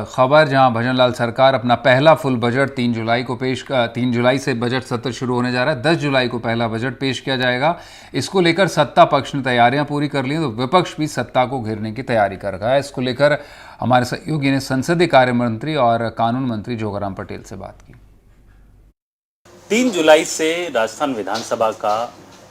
खबर जहां भजनलाल सरकार अपना पहला फुल बजट 3 जुलाई से बजट सत्र शुरू होने जा रहा है। 10 जुलाई को पहला बजट पेश किया जाएगा। इसको लेकर सत्ता पक्ष ने तैयारियां पूरी कर ली हैं, तो विपक्ष भी सत्ता को घेरने की तैयारी कर रहा है। इसको लेकर हमारे सहयोगी ने संसदीय कार्य मंत्री और कानून मंत्री जोगाराम पटेल से बात की। 3 जुलाई से राजस्थान विधानसभा का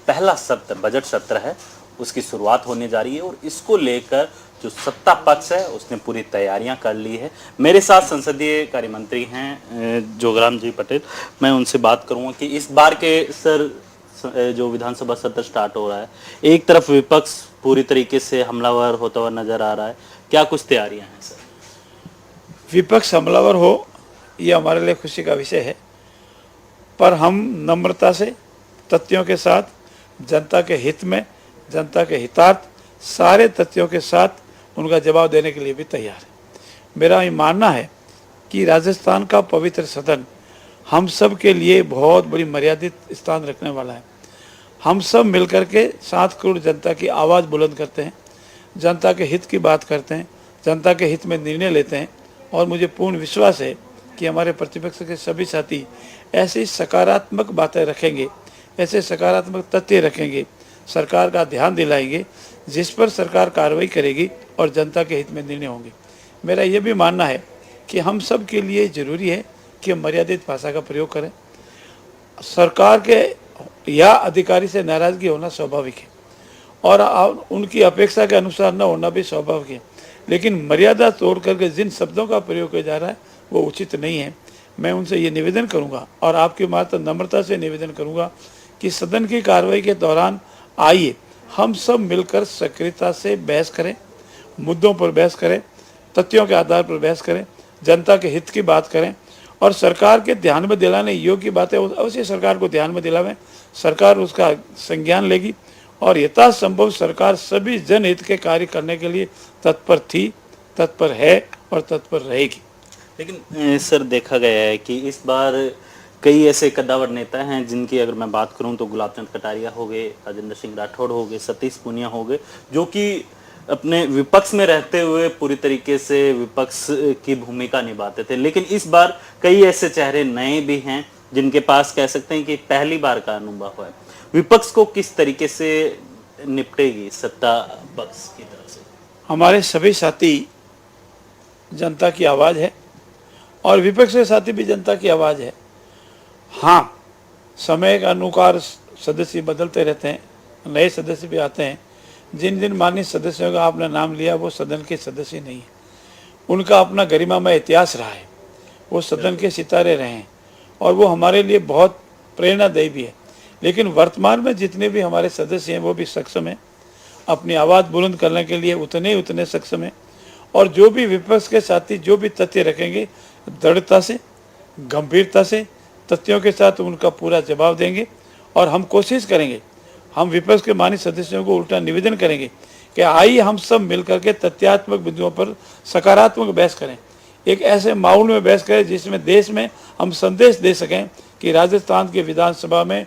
पहला सत्र बजट सत्र है, उसकी शुरुआत होने जा रही है और इसको लेकर जो सत्ता पक्ष है उसने पूरी तैयारियां कर ली है। मेरे साथ संसदीय कार्य मंत्री हैं जोगाराम जी पटेल। मैं उनसे बात करूंगा कि इस बार के सर जो विधानसभा सत्र स्टार्ट हो रहा है, एक तरफ विपक्ष पूरी तरीके से हमलावर होता हुआ नजर आ रहा है, क्या कुछ तैयारियां हैं सर? विपक्ष हमलावर हो ये हमारे लिए खुशी का विषय है, पर हम नम्रता से तथ्यों के साथ जनता के हित में, जनता के हितार्थ सारे तथ्यों के साथ उनका जवाब देने के लिए भी तैयार है। मेरा ये मानना है कि राजस्थान का पवित्र सदन हम सब के लिए बहुत बड़ी मर्यादित स्थान रखने वाला है। हम सब मिलकर के 7 करोड़ जनता की आवाज़ बुलंद करते हैं, जनता के हित की बात करते हैं, जनता के हित में निर्णय लेते हैं और मुझे पूर्ण विश्वास है कि हमारे प्रतिपक्ष के सभी साथी ऐसी सकारात्मक बातें रखेंगे, ऐसे सकारात्मक तथ्य रखेंगे, सरकार का ध्यान दिलाएंगे, जिस पर सरकार कार्रवाई करेगी और जनता के हित में निर्णय होंगे। मेरा ये भी मानना है कि हम सब के लिए ज़रूरी है कि हम मर्यादित भाषा का प्रयोग करें। सरकार के या अधिकारी से नाराज़गी होना स्वाभाविक है और उनकी अपेक्षा के अनुसार न होना भी स्वाभाविक है, लेकिन मर्यादा तोड़ करके जिन शब्दों का प्रयोग किया जा रहा है वो उचित नहीं है। मैं उनसे ये निवेदन करूंगा और आपकी मात्र नम्रता से निवेदन करूंगा कि सदन की कार्रवाई के दौरान आइए हम सब मिलकर सक्रियता से बहस करें, मुद्दों पर बहस करें, तथ्यों के आधार पर बहस करें, जनता के हित की बात करें और सरकार के ध्यान में दिलाने योग्य बातें अवश्य सरकार को ध्यान में दिलावें। सरकार उसका संज्ञान लेगी और यथासंभव सरकार सभी जनहित के कार्य करने के लिए तत्पर थी, तत्पर है और तत्पर रहेगी। लेकिन सर देखा गया है कि इस बार कई ऐसे कद्दावर नेता हैं जिनकी अगर मैं बात करूं तो गुलाब चंद कटारिया हो गए, राजेंद्र सिंह राठौड़ हो गए, सतीश पूनिया हो गए, जो कि अपने विपक्ष में रहते हुए पूरी तरीके से विपक्ष की भूमिका निभाते थे। लेकिन इस बार कई ऐसे चेहरे नए भी हैं जिनके पास कह सकते हैं कि पहली बार का अनुभव है। विपक्ष को किस तरीके से निपटेगी सत्ता पक्ष की तरफ से? हमारे सभी साथी जनता की आवाज़ है और विपक्ष के साथी भी जनता की आवाज़ है। हाँ, समय के अनुसार सदस्य बदलते रहते हैं, नए सदस्य भी आते हैं। जिन जिन माननीय सदस्यों का आपने नाम लिया वो सदन के सदस्य नहीं है, उनका अपना गरिमामय इतिहास रहा है, वो सदन के सितारे रहे हैं और वो हमारे लिए बहुत प्रेरणादायी भी है। लेकिन वर्तमान में जितने भी हमारे सदस्य हैं वो भी सक्षम हैं, अपनी आवाज़ बुलंद करने के लिए उतने सक्षम हैं और जो भी विपक्ष के साथी जो भी तथ्य रखेंगे दृढ़ता से, गंभीरता से, तथ्यों के साथ उनका पूरा जवाब देंगे और हम कोशिश करेंगे, हम विपक्ष के माननीय सदस्यों को उल्टा निवेदन करेंगे कि आइए हम सब मिलकर के तथ्यात्मक बिंदुओं पर सकारात्मक बहस करें, एक ऐसे माहौल में बहस करें जिसमें देश में हम संदेश दे सकें कि राजस्थान के विधानसभा में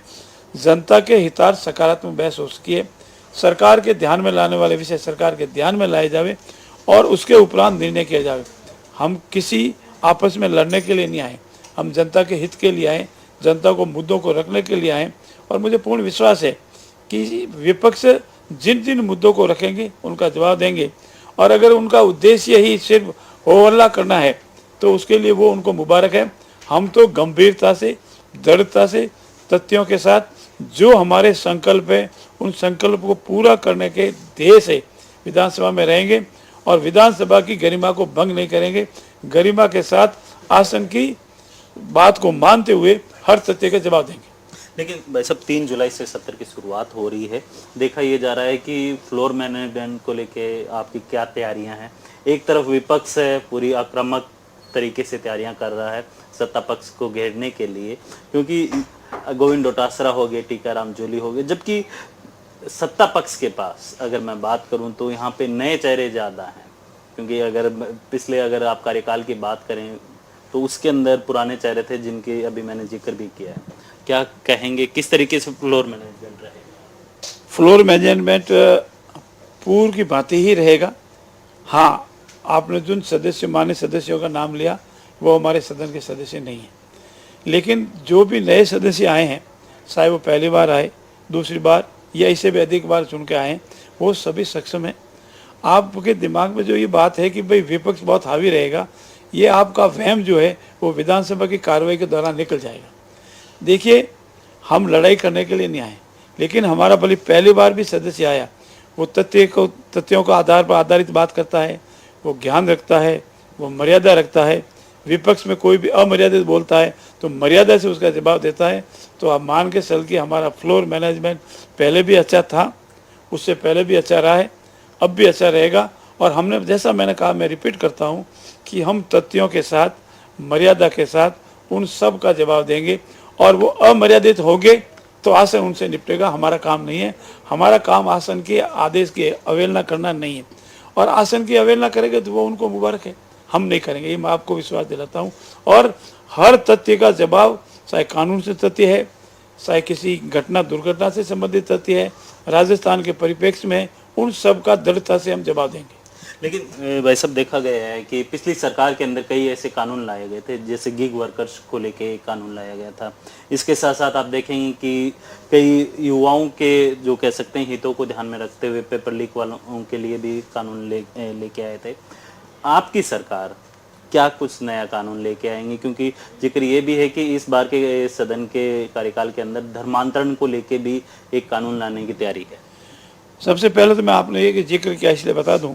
जनता के हितार्थ सकारात्मक बहस हो सकी है, सरकार के ध्यान में लाने वाले विषय सरकार के ध्यान में लाए जावे और उसके उपरांत निर्णय किया जावे। हम किसी आपस में लड़ने के लिए नहीं आए, हम जनता के हित के लिए आए, जनता को मुद्दों को रखने के लिए आए और मुझे पूर्ण विश्वास है कि विपक्ष जिन जिन मुद्दों को रखेंगे उनका जवाब देंगे और अगर उनका उद्देश्य ही सिर्फ हो हल्ला करना है तो उसके लिए वो उनको मुबारक है। हम तो गंभीरता से, दृढ़ता से, तथ्यों के साथ जो हमारे संकल्प है उन संकल्प को पूरा करने के ध्येय से विधानसभा में रहेंगे और विधानसभा की गरिमा को भंग नहीं करेंगे, गरिमा के साथ आसन की बात को मानते हुए हर तथ्य का जवाब देंगे। लेकिन भाई साहब 3 जुलाई से सत्र की शुरुआत हो रही है, देखा ये जा रहा है कि फ्लोर मैनेजमेंट को लेके आपकी क्या तैयारियां हैं? एक तरफ विपक्ष है पूरी आक्रामक तरीके से तैयारियां कर रहा है सत्ता पक्ष को घेरने के लिए, क्योंकि गोविंद डोटासरा हो गए, टीकाराम जूली हो गए, जबकि सत्ता पक्ष के पास अगर मैं बात करूं तो यहाँ पे नए चेहरे ज़्यादा हैं, क्योंकि अगर आप कार्यकाल की बात करें तो उसके अंदर पुराने चेहरे थे जिनके अभी मैंने जिक्र भी किया है। क्या कहेंगे, किस तरीके से फ्लोर मैनेजमेंट रहेगा? फ्लोर मैनेजमेंट पूर्व की भांति ही रहेगा। हाँ, आपने जिन सदस्य मान्य सदस्यों का नाम लिया वो हमारे सदन के सदस्य नहीं हैं। लेकिन जो भी नए सदस्य आए हैं, चाहे वो पहली बार आए, दूसरी बार या इससे भी अधिक बार चुन के आए हैं, वो सभी सक्षम हैं। आपके दिमाग में जो ये बात है कि भाई विपक्ष बहुत हावी रहेगा, ये आपका वहम जो है वो विधानसभा की कार्रवाई के दौरान निकल जाएगा। देखिए, हम लड़ाई करने के लिए नहीं आए, लेकिन हमारा भले पहली बार भी सदस्य आया, वो तथ्यों को आधार पर आधारित बात करता है, वो ज्ञान रखता है, वो मर्यादा रखता है। विपक्ष में कोई भी अमर्यादित बोलता है तो मर्यादा से उसका जवाब देता है। तो आप मान के चल कि हमारा फ्लोर मैनेजमेंट पहले भी अच्छा था, उससे पहले भी अच्छा रहा है, अब भी अच्छा रहेगा। और हमने, जैसा मैंने कहा, मैं रिपीट करता हूँ कि हम तथ्यों के साथ, मर्यादा के साथ उन सब का जवाब देंगे। और वो अमर्यादित होंगे तो आसन उनसे निपटेगा, हमारा काम नहीं है। हमारा काम आसन के आदेश की अवहेलना करना नहीं है, और आसन की अवहेलना करेंगे तो वो उनको मुबारक है, हम नहीं करेंगे, ये मैं आपको विश्वास दिलाता हूँ। और हर तथ्य का जवाब, चाहे कानून से तथ्य है, चाहे किसी घटना दुर्घटना से संबंधित तथ्य है, राजस्थान के परिप्रेक्ष्य में, उन सब का दृढ़ता से हम जवाब देंगे। लेकिन भाई साहब, देखा गया है कि पिछली सरकार के अंदर कई ऐसे कानून लाए गए थे, जैसे गिग वर्कर्स को लेके कानून लाया गया था। इसके साथ साथ आप देखेंगे कि कई युवाओं के, जो कह सकते हैं, हितों को ध्यान में रखते हुए पेपर लीक वालों के लिए भी कानून लेके आए थे। आपकी सरकार क्या कुछ नया कानून लेके आएंगे? क्योंकि जिक्र ये भी है कि इस बार के सदन के कार्यकाल के अंदर धर्मांतरण को लेके भी एक कानून लाने की तैयारी है। सबसे पहले तो मैं आपने ये जिक्र किया, इसलिए बता दूं,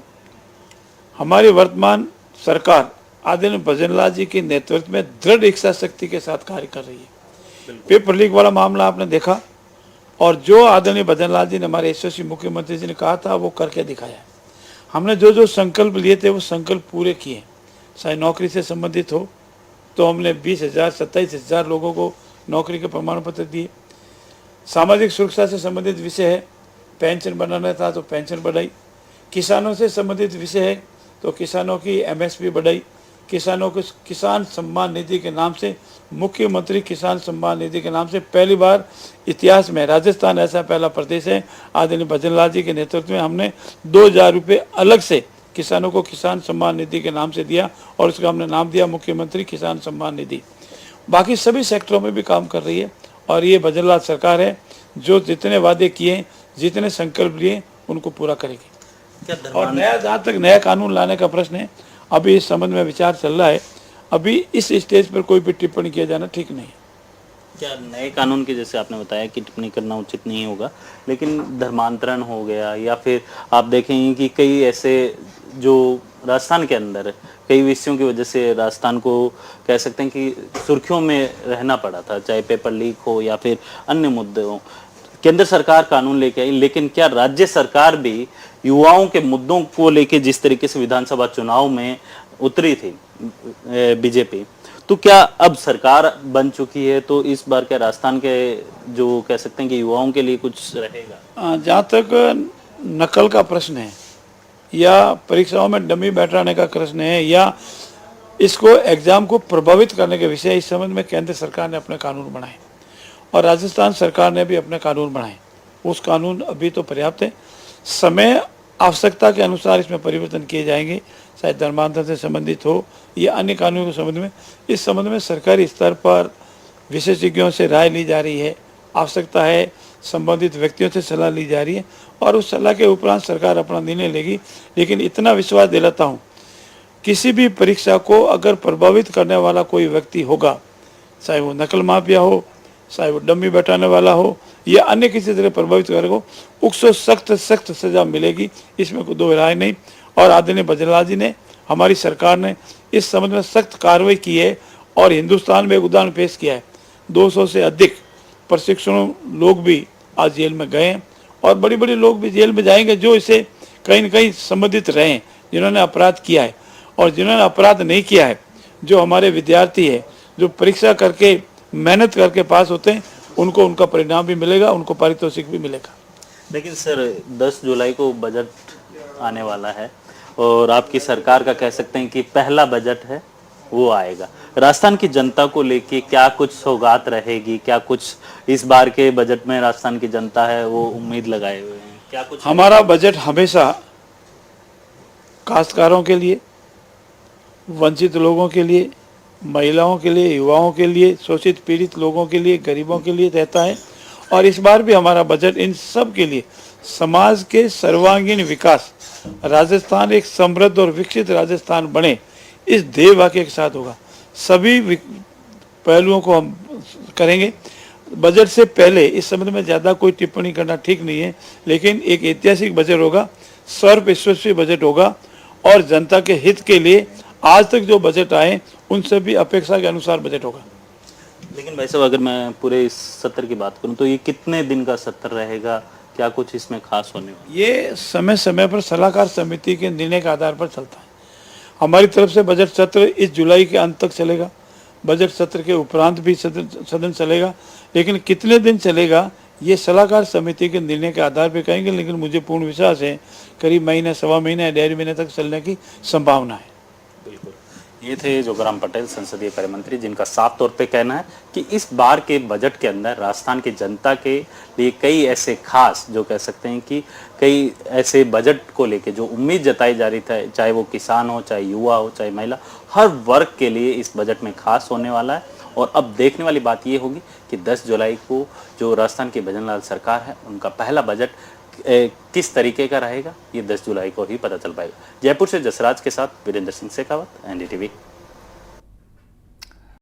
हमारी वर्तमान सरकार आदरणीय भजनलाल जी के नेतृत्व में दृढ़ इच्छा शक्ति के साथ कार्य कर रही है। पेपर लीक वाला मामला आपने देखा, और जो आदरणीय भजनलाल जी ने, हमारे यशस्वी मुख्यमंत्री जी ने कहा था, वो करके दिखाया है। हमने जो जो संकल्प लिए थे वो संकल्प पूरे किए। चाहे नौकरी से संबंधित हो तो हमने 20,000 27,000 लोगों को नौकरी के प्रमाण पत्र दिए। सामाजिक सुरक्षा से संबंधित विषय है, पेंशन बनाना था तो पेंशन बढ़ाई। किसानों से संबंधित विषय है तो किसानों की एमएसपी बढ़ाई। किसानों को किसान सम्मान निधि के नाम से, मुख्यमंत्री किसान सम्मान निधि के नाम से पहली बार इतिहास में राजस्थान ऐसा पहला प्रदेश है, आदरणीय भजनलाल जी के नेतृत्व में हमने 2,000 रुपये अलग से किसानों को किसान सम्मान निधि के नाम से दिया, और उसका हमने नाम दिया मुख्यमंत्री किसान सम्मान निधि। बाकी सभी सेक्टरों में भी काम कर रही है, और ये भजनलाल सरकार है जो जितने वादे किए, जितने संकल्प लिए, उनको पूरा करेगी। और नया, जहाँ तक नया कानून लाने का प्रश्न है, अभी इस संबंध में विचार चल रहा है। अभी इस स्टेज पर कोई भी टिप्पणी किया जाना ठीक नहीं है। क्या नए कानून की, जैसे आपने बताया कि टिप्पणी करना उचित नहीं होगा, लेकिन धर्मांतरण हो गया, या फिर आप देखेंगे कि कई ऐसे जो राजस्थान के अंदर कई विषयों की वजह से राजस्थान को कह सकते हैं कि सुर्खियों में रहना पड़ा था, चाहे पेपर लीक हो या फिर अन्य मुद्दे हो। केंद्र सरकार कानून लेके आई, लेकिन क्या राज्य सरकार भी युवाओं के मुद्दों को लेके जिस तरीके से विधानसभा चुनाव में उतरी थी बीजेपी, तो क्या अब सरकार बन चुकी है तो इस बार क्या राजस्थान के, जो कह सकते हैं कि युवाओं के लिए कुछ रहेगा? जहाँ तक नकल का प्रश्न है, या परीक्षाओं में डमी बैठाने का प्रश्न है, या इसको एग्जाम को प्रभावित करने के विषय, इस संबंध में केंद्र सरकार ने अपने कानून बनाए और राजस्थान सरकार ने भी अपने कानून बनाए। उस कानून अभी तो पर्याप्त है, समय आवश्यकता के अनुसार इसमें परिवर्तन किए जाएंगे, चाहे धर्मांतरण से संबंधित हो या अन्य कानूनों के संबंध में। इस संबंध में सरकारी स्तर पर विशेषज्ञों से राय ली जा रही है, आवश्यकता है संबंधित व्यक्तियों से सलाह ली जा रही है, और उस सलाह के उपरांत सरकार अपना निर्णय लेगी। लेकिन इतना विश्वास दिलाता हूँ, किसी भी परीक्षा को अगर प्रभावित करने वाला कोई व्यक्ति होगा, चाहे वो नकल माफिया हो, चाहे वो डम्मी बैठाने वाला हो, या अन्य किसी तरह प्रभावित करेगा, उसको सख्त सख्त सजा मिलेगी, इसमें कोई दो राय नहीं। और आदरणीय भजनलाल जी ने, हमारी सरकार ने इस संबंध में सख्त कार्रवाई की है, और हिंदुस्तान में एक उदाहरण पेश किया है। 200 से अधिक प्रशिक्षण लोग भी आज जेल में गए हैं, और बड़ी बड़ी लोग भी जेल में जाएंगे जो इसे कहीं न कहीं संबंधित रहे हैं, जिन्होंने अपराध किया है। और जिन्होंने अपराध नहीं किया है, जो हमारे विद्यार्थी है, जो परीक्षा करके मेहनत करके पास होते हैं, उनको उनका परिणाम भी मिलेगा, उनको पारितोषिक भी मिलेगा। लेकिन सर, 10 जुलाई को बजट आने वाला है, और आपकी सरकार का कह सकते हैं कि पहला बजट है वो आएगा। राजस्थान की जनता को लेके क्या कुछ सौगात रहेगी? क्या कुछ इस बार के बजट में राजस्थान की जनता है वो उम्मीद लगाए हुए हैं? क्या कुछ? हमारा बजट हमेशा काश्तकारों के लिए, वंचित लोगों के लिए, महिलाओं के लिए, युवाओं के लिए, शोषित पीड़ित लोगों के लिए, गरीबों के लिए रहता है। और इस बार भी हमारा बजट इन सब के लिए, समाज के सर्वांगीण विकास, राजस्थान एक समृद्ध और विकसित राजस्थान बने, इस ध्येय वाक्य के साथ होगा। सभी पहलुओं को हम करेंगे। बजट से पहले इस संबंध में ज़्यादा कोई टिप्पणी करना ठीक नहीं है, लेकिन एक ऐतिहासिक बजट होगा, सर्वयशस्वी बजट होगा और जनता के हित के लिए आज तक जो बजट आए उन सभी अपेक्षा के अनुसार बजट होगा। लेकिन भाई साहब, अगर मैं पूरे इस सत्र की बात करूं तो ये कितने दिन का सत्र रहेगा? क्या कुछ इसमें खास होने वाला? ये समय समय पर सलाहकार समिति के निर्णय के आधार पर चलता है। हमारी तरफ से बजट सत्र इस जुलाई के अंत तक चलेगा। बजट सत्र के उपरांत भी सदन चलेगा, लेकिन कितने दिन चलेगा ये सलाहकार समिति के निर्णय के आधार पर कहेंगे। लेकिन मुझे पूर्ण विश्वास है करीब महीने, सवा महीने, 1.5 महीने तक चलने की संभावना है। बिल्कुल, ये थे जोगाराम पटेल, संसदीय कार्य मंत्री, जिनका साफ तौर पे कहना है कि इस बार के बजट के अंदर राजस्थान की जनता के लिए कई ऐसे खास, जो कह सकते हैं कि कई ऐसे बजट को लेके जो उम्मीद जताई जा रही था, चाहे वो किसान हो, चाहे युवा हो, चाहे महिला, हर वर्ग के लिए इस बजट में खास होने वाला है। और अब देखने वाली बात ये होगी कि 10 जुलाई को जो राजस्थान की भजनलाल सरकार है, उनका पहला बजट किस तरीके का रहेगा, ये 10 जुलाई को ही पता चल पाएगा। जयपुर से जसराज के साथ वीरेंद्र सिंह शेखावत, NDTV।